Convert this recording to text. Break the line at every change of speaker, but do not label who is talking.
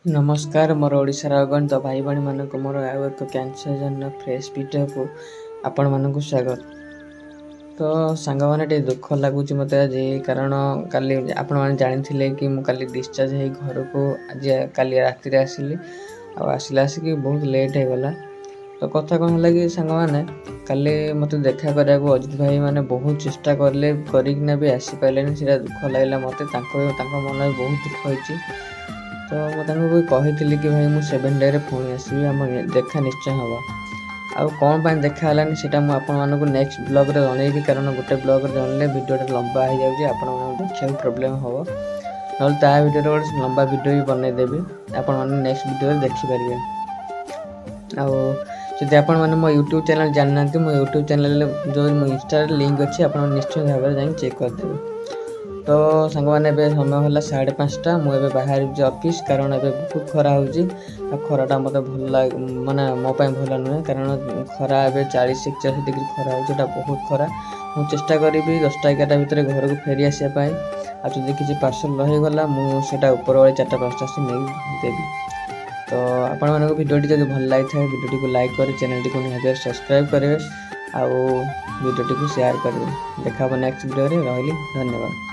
नमस्कार मोर ओडिशार अगणित भाई भाई मानक मोर आउ एक कैंसर जन फ्रेश वीडियो को आपण मानक स्वागत। तो सांग मैंने टे दुख लगुच मत आज कारण काली आपण मैंने जानी कि मु काली डिस्चार्ज हो घर को आज काली राति आसिली आसिले आसिक बहुत लेट हो गला। तो कथा कौन है कि सांग मैंने काली मत देखा करा अजित भाई मैंने बहुत चेष्टा कले करना भी आसीपारे से दुख लगला मत मन भी बहुत दुख होती। तो मुझे कही कि भाई मुझे 7 डे पुणी आसबि आम देखा निश्चय हम आउ कौन पर देखा है सीटा मुझे नेक्स्ट ब्लॉग रे जनइबी कारण गोटे ब्लॉग जानले वीडियोटा लंबा हो जाए आप देखा प्रोब्लेम हम ना ता भिडियो गोटे लंबा वीडियो भी बनईदेवी आपण नेक्स्ट वीडियो देखिपारे। आदि आपण मैंने मो यूट्यूब चैनल जाना मो यूट्यूब चैनल जो मो इंस्टा लिंक अच्छी आप निश्चय भाव में चेक करदेवे। तो सांग मैंने समय है 5:30 मुझे बाहर ऑफिस कारण ए बहुत खरा हो खराटा मत भल माने मो भल नुहे कारण खरा ए 40-41 डिग्री खरा हो बहुत खरा। मुझे चेष्टा करी 10टा-11टा भितर घर को फेरी आसापी आदि किसी पार्सल रहीगला मुझे ऊपर वाले 4टा-5टा से नहीं देवी। तो आपण मानक भिडियोटी जब भल लगी था भिडियोटी को लाइक कर चैनल को निहाती सब्सक्राइब करेंगे आउ भिडियोटी को शेयर करेंगे। देखा नेक्स्ट वीडियो रही धन्यवाद।